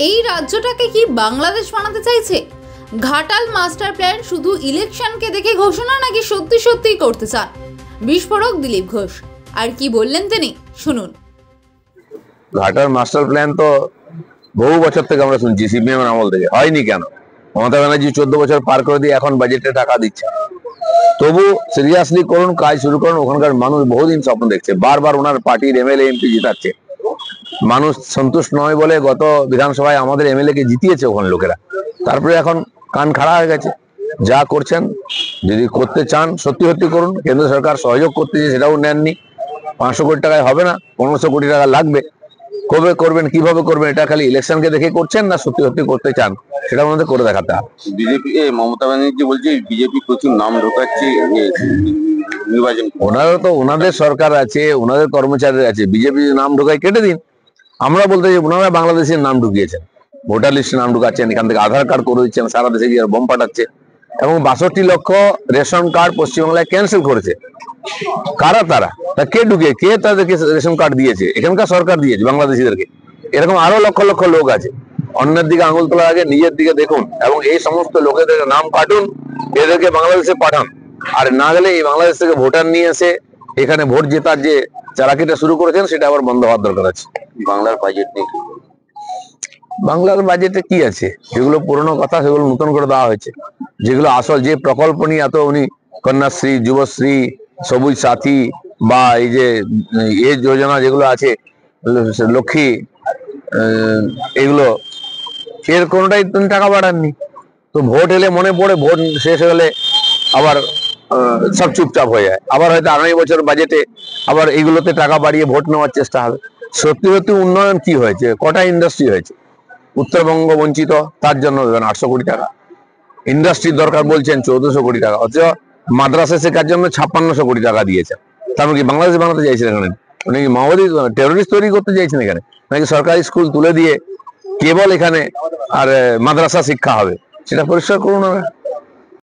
এই রাজ্যটাকে কি বাংলাদেশ বানাতে চাইছে? ঘাটাল মাস্টার প্ল্যান শুধু ইলেকশনকে দেখে ঘোষণা নাকি সত্যি সত্যিই করতে চান? বিস্ফোরক দিলীপ ঘোষ আর কি বললেন তিনি, শুনুন। ঘাটাল মাস্টার প্ল্যান তো বহু বছর থেকে আমরা শুনছি, সিপিএম আমল থেকে। হয়নি কেন? মমতা ব্যানার্জি 14 বছর পার করে দিয়ে এখন বাজেটে টাকা দিচ্ছে। তবু সিরিয়াসলি করুন, কাজ শুরু করুন। ওখানকার মানুষ বহুদিন স্বপ্ন দেখছে, বারবার ওনার পার্টির এমএলএ এমপি জিতাচ্ছে। মানুষ সন্তুষ্ট নয় বলে গত বিধানসভায় আমাদের এমএলএ কে জিতিয়েছে ওখানে লোকেরা। তারপরে এখন কান খাড়া হয়ে গেছে। যা করছেন, যদি করতে চান সত্যি সত্যি করুন। কেন্দ্র সরকার সহযোগ করতে সেটাও নেননি। 500 কোটি টাকায় হবে না, 1500 কোটি টাকা লাগবে। কবে করবেন, কিভাবে করবেন, এটা খালি ইলেকশনকে দেখে করছেন না সত্যি সত্যি করতে চান, সেটা আমাদের করে দেখাতে হবে। বিজেপি মমতা ব্যানার্জি বলছে বিজেপি প্রচুর নাম ঢোকাচ্ছে নির্বাচন। ওনারও তো ওনাদের সরকার আছে, ওনাদের কর্মচারী আছে। বিজেপি নাম ঢোকায় কেটে দিন। আমরা বলতে চাই ওনারা বাংলাদেশের নাম ঢুকিয়েছেন, ভোটার লিস্টে নাম ঢুকাচ্ছেন, এখান থেকে আধার কার্ড করে দিচ্ছেন, সারা দেশে গিয়ে বোম পাঠাচ্ছে। এবং 62 লক্ষ রেশন কার্ড পশ্চিমবাংলায় ক্যান্সেল করেছে। কারা তারা? তা কে ঢুকে, কে তাদেরকে রেশন কার্ড দিয়েছে? এখানকার সরকার দিয়েছে বাংলাদেশিদেরকে। এরকম আরো লক্ষ লক্ষ লোক আছে। অন্যের দিকে আঙুল তোলার আগে নিজের দিকে দেখুন এবং এই সমস্ত লোকেদের নাম কাটুন, এদেরকে বাংলাদেশে পাঠান। আর না গেলে এই বাংলাদেশ থেকে ভোটার নিয়ে এসে এখানে ভোট জেতার যে চালাকিটা শুরু করেছেন সেটা আবার বন্ধ হওয়ার দরকার আছে। বাংলার বাজেট নিয়ে, বাংলার বাজেটে কি আছে? যেগুলো পুরনো কথা সেগুলো নতুন করে দেওয়া হয়েছে। যেগুলো আসল যে প্রকল্প নিয়ে এত উনি কন্যাশ্রী, যুবশ্রী, সবুজ সাথী বা এই যে এই যোজনা যেগুলো আছে, লক্ষ্মী, এগুলো এর কোনোটাই তুমি টাকা বাড়াননি। তো ভোট এলে মনে পড়ে, ভোট শেষ হলে আবার সব চুপচাপ হয়ে যায়। আবার হয়তো আগামী বছর বাজেটে আবার এইগুলোতে টাকা বাড়িয়ে ভোট নেওয়ার চেষ্টা হবে। সত্যি সত্যি উন্নয়ন কি হয়েছে? কটা ইন্ডাস্ট্রি হয়েছে? উত্তরবঙ্গ বঞ্চিত, তার জন্য দেবেন 800 কোটি টাকা। ইন্ডাস্ট্রির দরকার বলছেন 1400 কোটি টাকা, অথচ মাদ্রাসা শেখার জন্য 5600 কোটি টাকা দিয়েছেন। তারপর কি বাংলাদেশ বানাতে চাইছেন এখানে? নাকি মাওবাদী টেরোরিস্ট তৈরি করতে চাইছেন এখানে? নাকি সরকারি স্কুল তুলে দিয়ে কেবল এখানে আর মাদ্রাসা শিক্ষা হবে? সেটা পরিষ্কার করুন।